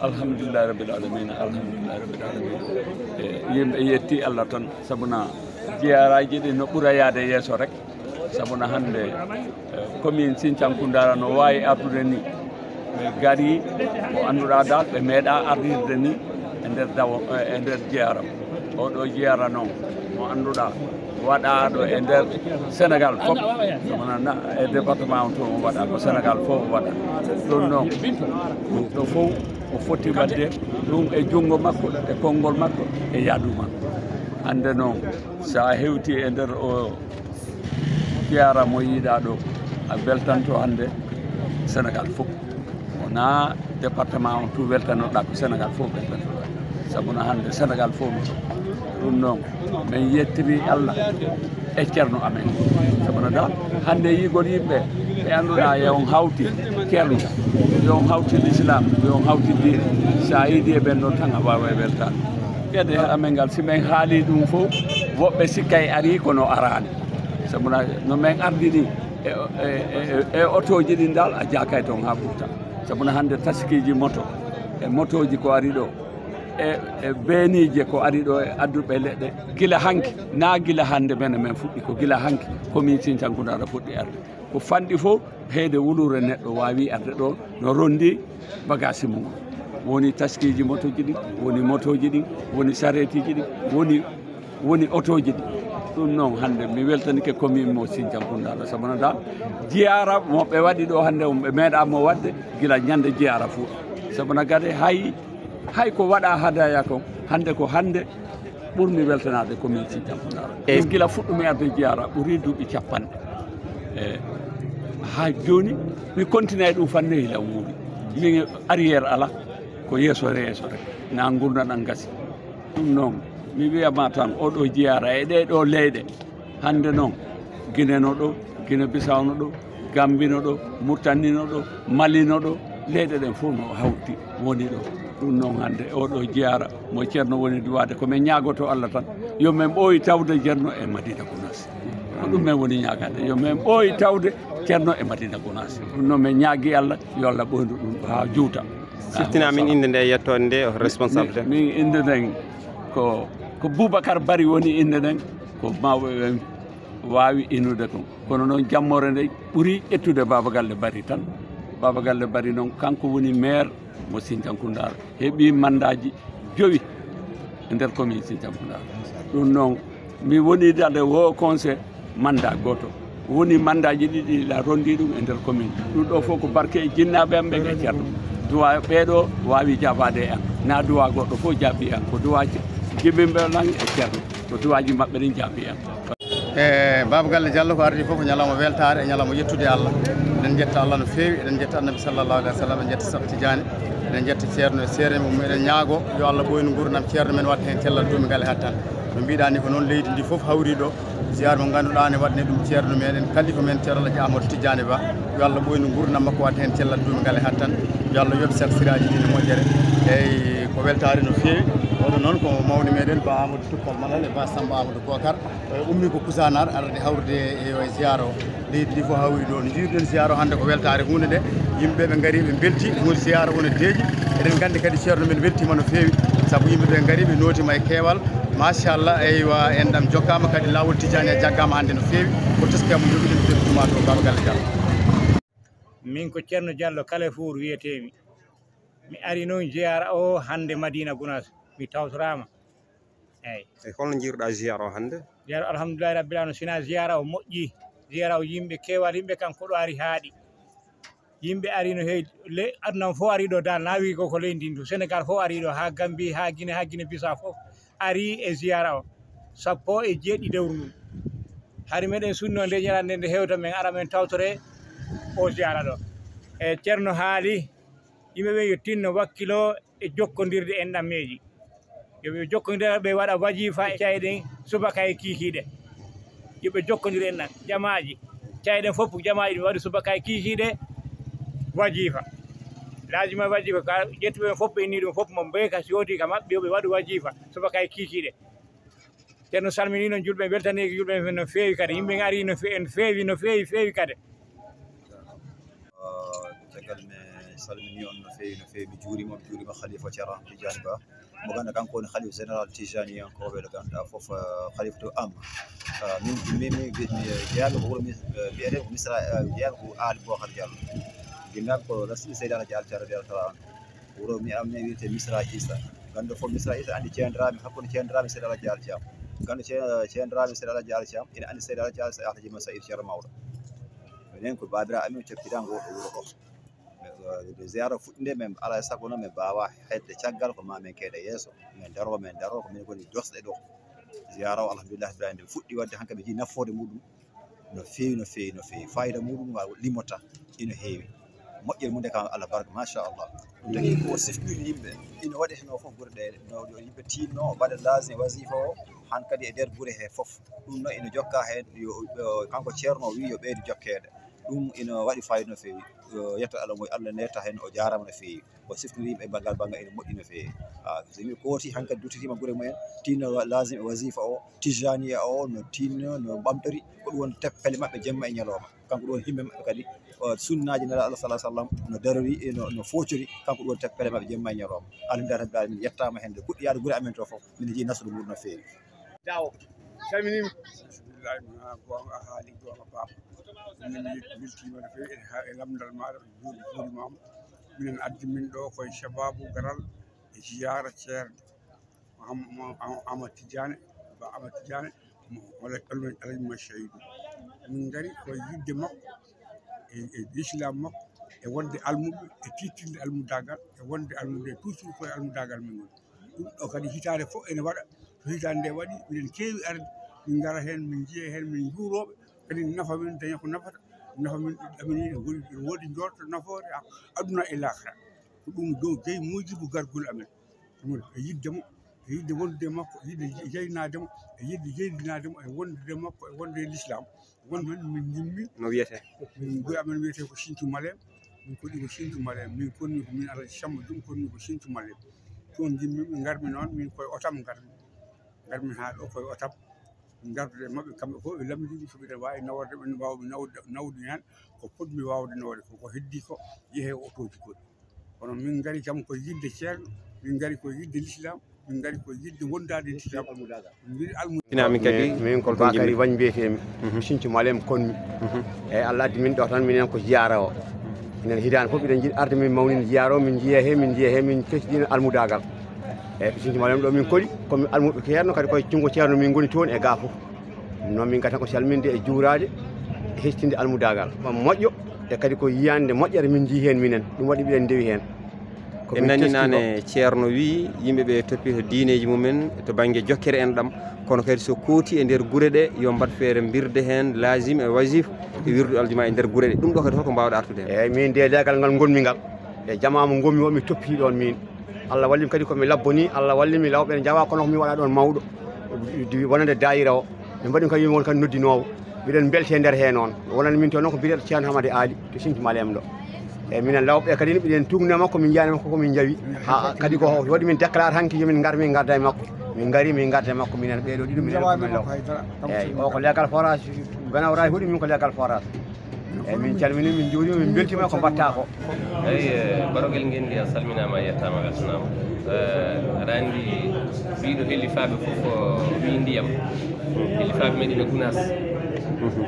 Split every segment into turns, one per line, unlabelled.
alhamdulillah rabbil alamin yimɓe yetti Allah tan sabuna jeyaraji ɗi no ɓuura yaade yeeso rek sabuna hande commune Sinthiankoundara no wawi ardude ni ɓe gari ko annduɗa dal ɓe meeɗa ardirde ni e nder jeyaram oɗo jeyara noon mo annduɗa waɗaɗo e nder Sénégal fof sabuna e département o to o waɗa ko Sénégal fof o waɗa ɗum noon ɗo fof o foti wadde ɗum e junngo makko e konngol makko e yaadu makko hande noon sa hewti e nder o jeyara mo yiiɗa ɗo a weltanto hande Sénégal fof wona département o tout weltanoɗa ko Sénégal fof weltanoɗa sabuna hande Sénégal fof ɗum noon min yettiri Allah e ceerno amen sabuna da hande yigol yimɓe ɓe annduɗa yon hawti ceerno yon hawti l'islam yon hawti diine sa yiiɗi e ɓen ɗon tan a wawa weltade gueɗe amen ngal si min haali ɗum fof woɓɓe sikkay ari kono arani sabuna no min ardi ni e otoji ɗin dal a jakay toon ha ɓurta sabuna hande taskiji moto e motoji ko ari ɗo e beenije ko ari ɗo e adduɓe leɗɗe gila hanki na gila hande mene men fuɗɗi ko gila hanki commune Sinthiankoundara fuɗɗi arde ko fanɗi fof heyde wulure neɗɗo wawi arde ɗo no rondi bagage mum woni taskiji motoji ɗi woni motoji ɗi woni saretiji ɗi woni otoji ɗi ɗum noon hande mi weltanike commune mo Sinthiankoundara sabuna da jiyara moɓe waɗi ɗo hande ɓe meeɗamo wadde gila ñande jiyara fuuɗ sabuna gade hay ko waɗa hadaya ko hande ɓurmi weltanade commune Sinthiankoundara ɗum gila fuɗɗumi arde jiyara ɓuuri duuɓi capanɗe ha joni mi continue ɗum fannoyi law muuɗi min arriére ala ko yeeso rek na gurdaɗan gasi ɗum noon mi wiyama tan oɗo jiyara e ɗeɗo leyɗe hande noon Guinée ɗo Guinée Bissau ɗo Gambie ɗo Mauritanie ɗo Mali ɗo leyɗe ɗen fof no hawti woni ɗo ɗum noon hande oɗo jiyara mo ceerno woni duwade komin ñagoto Allah tan yo min ɓooyi tawde ceerno e Madina Gounass ko ɗum min woni ñagade yo min ɓooyi tawde ceerno e Madina Gounass ɗum noon min ñaagui Allah yo Allah ɓoyndu ɗum ha juuta
siftina min inde nde yettode nde responsabilité
min inde nden ko Boubacar Bari woni inde nden ko mawɓe wawi inude kon kono noon jammore nde ɓuuri ƴettude Baba Galle Bari tan Baba Galle Bari noon kanko woni maire mo Sinthiankoundara heeɓi mandaji 5 e nder commune Sinthiankoundara ɗum noon mi woni dade wo conseil mandat goto woni mandaji ɗiɗi la rondi ɗum e nder commune ɗum ɗo fof ko barke e jinnaɓe am ɓe e ceerno duwa ɓeɗo wawi jabade e an na duwa goɗɗo fof jaabi an ko duwa jibinɓe lan e ceerno ko duwaji mabɓe ɗin jaabi an
Baba Galle Diallo ko ardi fof ko ñalawma weltare e ñalawma yettude Allah eɗen jetta Allah no fewi eɗen jetta annabi sallallahu alaihi wa sallam eɗen jetta Sakh Tidiane eɗen jetta ceerno e seere mum eɗen ñaago yo Allah ɓoyno gurdam ceerno men wadde hen cellal duumigal e hattan no mbiɗa ni ko noon leydi ndi fof hawri ɗo ziyare mo ganduɗa ne waɗne ɗum ceerno meɗen kalifa men ceerno Alaji Amadou Tidiane Ba yo Allah ɓoyno gurdam makko wadde hen cellal duumigal e hattan yo Allah yoɓ sel siraji ɗi no moƴƴere eyyi ko weltare no fewi oɗo noon ko mawni meɗen Ba Amadou Tuppal Malal e Ba Samba Amadou Bocar ummi ko Kusanar arde hawrude e ziyare o leydi ndi fof hawri ɗo no jiiruɗen ziyare o hande ko weltare hunde nde yimɓeɓe gaari ɓe belti hunde ziyare woni deeƴi eɗen gandi kadi ceerno men weltima no fewi saabu yimɓeɓe gaari ɓe notima e keewal machallah eywa en ɗam jokkama kadi lawol Tidiane e jaggama hande no fewi ko teskamo joguiɗen joguituma to Baba Galle Diallo
min ko ceerno Diallo Kalefour wiyetemi mi ari noon ziyara o hande Madina Gounass mi tawtorama eyyi
e holno jiiruɗa ziyara o hande
ziyara alhamdulillahi rabbil alamin sina ziyara o moƴƴi ziyara o yimɓe kewal yimɓe kan koɗo ari haaɗi yimɓe ari no heewi aduna fof ari ɗo dal nawi koko leydi ndi Sénégal fof ari ɗo ha Gambie ha Guinée Bissau fof ari e ziyara o 17 lewru ndu hari meɗen sunno nde ñalande nde hewta men ara men tawtore o ziyara ɗo e ceerno haali yimɓeɓe yo tinno wakkilo e jokkodirde en ɗammeji yoɓe jokkodira ɓe waɗa wajifa e cayɗen subaka e kikiɗe yoɓe jokkodir en ɗan jamaji cayɗen fof jamaji ɗum waɗi subaka e kikiɗe wajifa laajima wajifa ka ƴettuɓe fof ɓe inni ɗum fof mo mbeyka si yodi ka maɓɓe yoɓe waɗu wajifa subaka e kikiɗe ceerno salmini noon julɓe weltaniki julɓe no fewi kadi yimɓe ari no fewi kadi
caggal mi salmini on no feewi mi juurima khalifa Thiara Tidiane Ba mo ganduɗa kanko woni khalifa général tijaniyankoɓe ɗo ganduɗa foof khalifa to amma min jeeyaɗo ko wuuro mbiyete ko misra jeeyaɗo ko Ali Bocar Diallo ginnaɓe ko rasuli seydi alaji Althiara radiyallahu anhu wuuro mi amne wiyete Misra Issa ganduɗo fof Misra Issa andi ceerndiraɓe hakkude ceerndiraɓe seydi alaji Althiam gandu ceerndiraɓe seydi alaji Althiam ina andi seydi alaji Alhaji Moussa Saïd Thiero Mawɗo minen ko babiraɓe amin coppiɗa ngoɗo wuuro ɗo de ziyara fuɗɗinde men ala sago noon min mbawa hedde caggal ko ma min keeɗa yeeso min daro ko min goni dosɗe ɗo ziyara o alhamdulillah nde fuɗɗi wadde hanka ɓe jii nafoore muɗum no feewi fayida muɗum limota ina heewi moƴƴere mum de kam Allah barka machallah ɗum tagi ko sifɗiri yimɓe ina waɗi heno fof guure ɗe no yimɓe tinno waɗa lasme wasifa o han kadi e nder guure he fof ɗum noon ina jokka hen kanko ceerno wi yo ɓeydu jokkede ɗum ina waɗi fayida no feewi yetto Allah moy Allah netta hen o jarama no feewi o siftiri yimɓe banggal ina moƴƴi no feewi so yimɓe kooti hankkadi duttitima guure mumen tinno lasme wasifa o tijaniya o no tinno no ɓamtori ko ɗum woni teppele mabɓe jemma e ñalawma kanko ɗum woni himɓe mabɓe kadi sunnaji nela Allah sallallahu alaihi wasallam no darori no focori kanko ɗum woni teppele mabɓe jemma e ñalawma alhamdulillah rabbil alamin yettama hende fuɗɗiyade guure amen to fof min jii nasru muɗum no feewi
dawo salminima bismillahi ma gonga haali gonga baba min weltima no feewi e lamdal maɗa juurimama minen addi min ɗo koye sababu garal e ziyara ceerno Amadou Tidiane ba Amadou Tidiane mo Alaji Moussa Saïdou min gari koye yidde makko e l'islam makko e wonde almuɓe e tittinde almudagal e wonde almude toujours koye almudagal min woni ɗum ɗo kadi hitande fof ene waɗa so hitande nde waɗi minen keewi arde min gara hen min jiiya hen min juuroɓe kadi nafa min daña ko nafata nafa min ɗamin ene woodi jorto nafoore aduna e lakara ko ɗum dow jeyi mujibu gargol amen ɗum e yidde mo e yidde wondude makko e yidde jeynademo e yidde jeydinademo e wondude makko e wonde l'islam wonde min jimmi
no wiyete
min guure amen wiyete ko Sinthiou Malem min koɗi ko Sinthiou Malem min konni ko min Alaji Samba Dum konni ko Sinthiou Malem toon jimmi min garmi noon min koye otam garmi ha ɗo koye otam gardude e mabɓe kamɓe fof ɓe lamdiɓe so ɓeɗen wawi naworde ɓe mbawmi nawde hen ko fotmi wawde nawde koko heddi ko yeehe otoji goɗɗi kono min gari kam koye yidde ceerno min gari koye yidde l'islam min gari koye yidde wondade l'islam
min kadi
min ko Bakary Wagne mbiyetemi Sinthiou Malem konmi eyyi Allah addi min ɗo tan minen ko jiyara o enen hitande fof eɗen jiiɗi arde min mawnide jiyara o min jiiya he min kesdina almudagal eyyi Sinthiou Malem ɗo min koɗi komi almuɗo ceerno kadi koye junggo ceerno min goni toon e ga fof noon min gata ko salminde e juurade e hettinde almudagal moƴƴo e kadi ko yiyande moƴƴere min jii hen minen ɗum waɗi ɓiɗen dewi hen
en nani nane ceerno wi yimɓeɓe toppito diineji mumen to banggue jokkere en ɗam kono kadi so kooti e nder guure ɗe yo mbat feere birde hen lazim e wasif e wirdu aljuma e nder guure ɗe ɗum ɗo kadi holko mbawɗa artude hen
eyyi min de legal ngal gonmi ngal e jamama gonmi o mi toppiti ɗon min Allah wallimi kadi komi labboni Allah wallimi lawɓe ne jawa kono komi waɗa ɗon mawɗo wonande dayira o min mbaɗi kadi won kadi noddinowo mbiɗen belte e nder he noon wonande min to noon ko mbiɗeɗo ceerno Hamady Ali to Sinthiou Malem ɗo eyyi minen lawɓe kadi ne ɓiɗen tugne makko min jiyani makko komin jawi ha kadi ko waɗi min déclare hanki yomin gar min garda e makko min gari min garda e makko minen ɓeɗo ɗiɗo minen komin law eyyi o ko legal forage ganawra huuɗi min ko legal forage eyyi min calmini min juurima min beltima ko mbatta ko
eyyi barogel ngendi a salminama yettama weltanama aɗa andi ɓiɗo hellifaɓe foof wi ndiyam hellifaɓe meɗen e Gounas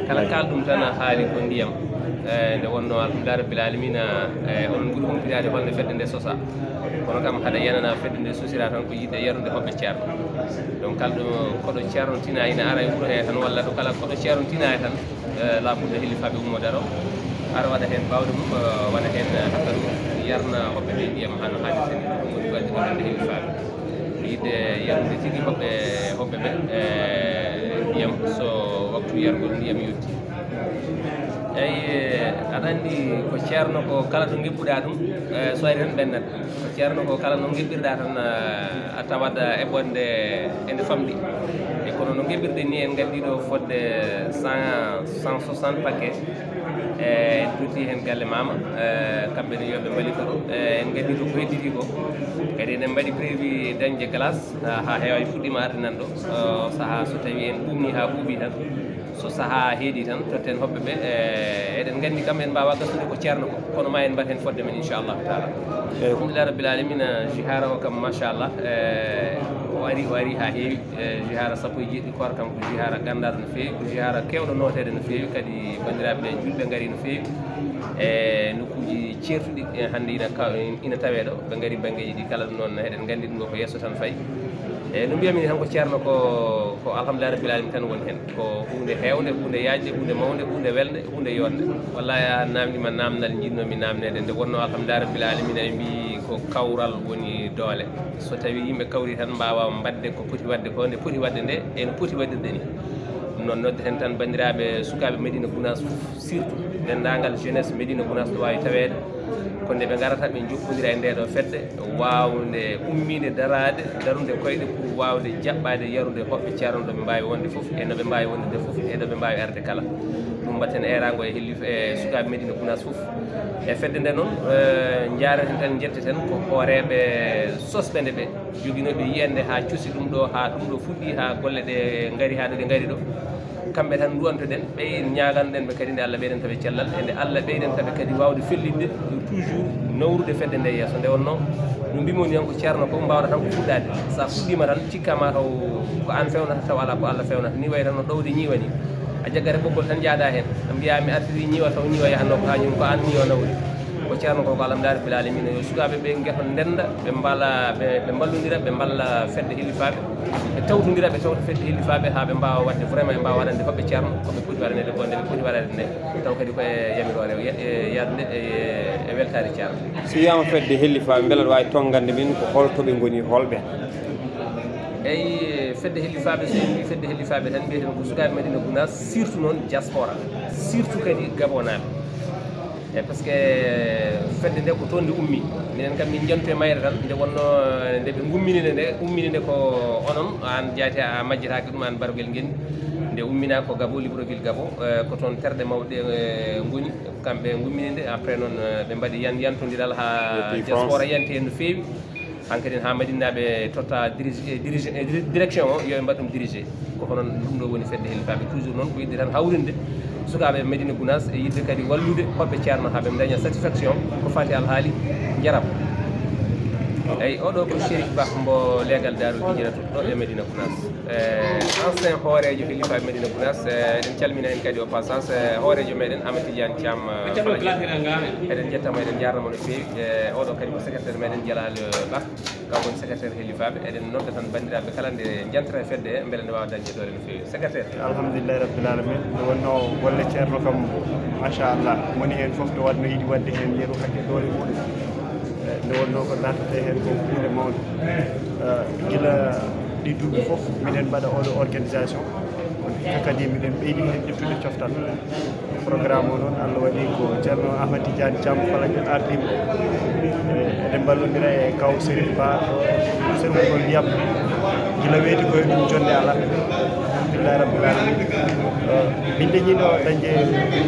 kala kalɗum tan a haali ko ndiyam nde wonno alhamdulillah rabbil alamina onon ɓuuri humpitade holde fedde nde sosa kono kam haɗa yanana fedde nde sosira tan ko yidde yarude hoɓɓe ceerno donc kalɗo koɗo ceerno tina ina ara e wuuro he tan walla ɗo kala koɗo ceerno tina e tan laamude hellifaɓe ummode aro ara waɗa hen bawde mum waɗa hen hakkaɗum yarna hoɓɓe ɓe ndiyam hano haalirta ni ɗum woni wadde waɗande hellifaɓe yidde yarude tigui hoɓɓe ɓe ndiyam so waktu yargol ndiyam yetti eyyi aɗa andi ko ceerno ko kala to gebbuɗa ɗum so ari tan ɓennat ko ceerno ko kala no geɓɓirɗa tan a tawat eɓɓonde ende famɗi e kono no geɓɓirɗe ni en gaddiɗo fodde 160 paquet en dutti hen galle mama kamɓe ne yoɓe mbalita ɗo en gaddiɗo ko hedditi ko kadi eɗen mbaɗi prévu dañde glace ha heewa fuɗɗima arde nan ɗo saaha so tawi en ɓuumni ha ɓuuɓi tan so saha heedi tan totten hobbe be eden gandi kam en bawa gassude ko ceerno ko kono ma en mbaten fodde men inchallah taala alhamdulillah rabbil alamin jihara o kam machallah o ari ha heewi jihara sappo e jeeɗiɗi koor kam ko jihara gandaɗo no feewi ko jihara kewɗo notede no feewi kadi bandiraɓe ɓe julɓe gaari no feewi e nokkuji certuɗi hande ina tawe ɗo ɓe gaari banggueji ɗi kala ɗum noon eɗen gandi ɗum ɗo ko yesso tan fayi e no mbiyami tan ko ceerno ko alhamdulillah rabbil alamin tan woni hen ko hunde hewde hunde yajde hunde mawde hunde welde hunde yonde wallahi a namdima namdal jinnomi namnede nde wonno alhamdulillah rabbil alamin eɓe mbi ko kawral woni doole so tawi yimɓe kawri tan mbawa mbadde ko poti wadde ko nde poti wadde nde eno poti waɗirde ni ɗum noon nodde hen tan bandiraɓe sukaɓe Médina Gounass surtout dendagal jeunesse Médina Gounass ɗo wawi tawede ko nde ɓe garata ɓe jokkodira e nde ɗo fedde wawde ummide darade darude koyɗe pour wawde jaɓɓade yarude hoɓɓe ceerno ɗo ɓe mbawi wonde foof e no ɓe mbawi wonde nde foof e ɗo ɓe mbawi arde kala ɗum mbatten erago e helli e sukaɓe Médina Gounass foof e fedde nde noon jaraten tan jetteten ko hooreɓe sosɓe nde ɓe joguinoɓe yiyande ha cuusi ɗum ɗo ha ɗum ɗo fuɗɗi ha golle ɗe gaari ha ɗo ɗe gaari ɗo kamɓe tan duwantoɗen ɓeyen ñaganɗen ɓe kadi nde Allah ɓeyden taɓe cellal e nde Allah ɓeyden taɓe kadi wawde fellidde toujours nawrude fedde nde yesso nde wonno no mbimoni tan ko ceerno ko mbawɗa tan ko fuɗɗade sa fuɗɗima tan cikkama taw ko an fewnata taw ala ko Allah fewnata ni way tan no ɗowde ñiiwani a jaggare ɓoggol tan jaaɗa hen mbiya mi artiri ñiiwa taw ñiiwa yahanno ko hañum ko an ni o nawri ko ceerno ko alhamdulillah rabbil alamin yo sukaɓe ɓe gueto ndenda ɓe mbala ɓe ballodira ɓe mballa fedde hillifaɓe ɓe tawtodira ɓe tawta fedde hillifaɓe ha ɓe mbawa wadde vraiment ɓe mbawa waɗande hoɓɓe ceerno koɓe poti waɗanede ko nde ɓe poti waɗade nde taw kadi ko e yamirore yadude e weltare ceerno
so wiyama fedde hillifaɓe beele aɗa wawi tongande min ko holtoɓe goni holɓe
eyyi fedde hillifaɓe so en mbi fedde hillifaɓe tan mbiyeten ko sukaɓe Médina Gounass surtout noon diaspora surtout kadi gabonaɓe e par ce que fedde nde ko toon nde ummi minen kam min jantu e mayre tan nde wonno nde ɓe gumminide nde ummini nde ko onon an jaati a majjitaki ɗum an Barguel Ngendi nde ummina ko Gabo Libreville Gabo ko toon terɗe mawɗe goni kamɓe gummini nde après noon ɓe mbaɗi yantodiral ha diaspora yanti hen no feewi hankkadi ha madinaɓe totta direction o yo ɓe mbaɗ ɗum dirigé ko hono ɗum ɗo woni fedde hillifaɓe toujours noon ko yidde tan hawrinde sukaɓe Médina Gounass e yidde kadi wallude hoɓɓe ceerno ha ɓe daña satisfaction ko fati alhaali jaram eyyi oɗo ko Chérif Ba mbo leegal Darou Hijratu ɗo e Médina Gounass ancien hoorejo hillifaɓe Médina Gounass eɗen calmina hen kadi au passage hoorejo meɗen Amadou Tidiane Thiam eɗen jettamo eɗen jarnamo no feewi oɗo kadi ko secrétaire meɗen Djalal Ba kanko woni secrétaire hillifaɓe eɗen nodda tan bandiraɓe kala nde jantere fedde beele nde wawa dañde doole no feewi secrétaire
alhamdulillahi rabbil alamin nde wonno golle ceerno kam machallah moni hen foof nde wadno yiiɗi wadde hen yeeru hakke doole muɗum nde wonno ko nattate hen ko hunde mawde gila ɗi duuɓi foof minen mbaɗa oɗo organisation kadi miɗen ɓeydi hen ƴettude coftal programme o noon Allah waɗi ko ceerno Ahmad Tidiane Thiam Falaƴel ardima eɗen ballodira e kaw Sérif Ba serugol ndiyam gila weeti koye ɗum jonde ala alhamdulillah rabbil alamin min dañino dañde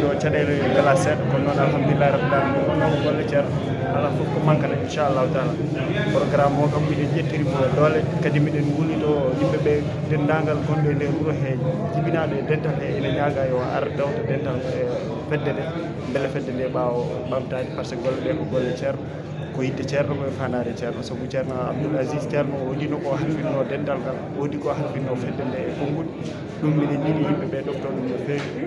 ɗo caɗele gala seeɗa kono noon alhamdulillah rabbil alamin wonno ko golle ceerno ala fof ko mankata inchallahu taala programme o kam miɗen ƴettirimo doole kadi miɗen wulito yimɓeɓe dendagal gonɗo e nder wuuro he jibinaɗo e dental he ene ñaaga yo ar dawta dental e fedde nde beele fedde nde ɓaawo ɓamtade par ce que golle ɗe ko golle ceerno ko yidde ceerno koye fanade ceerno saabu ceerno Abdoul Aziz ceerno o waɗino ko halfinno dental ngal woodi ko halfinno fedde nde e konngol ɗum miɗen jiiɗi yimɓeɓe ɗofto ɗum no feewi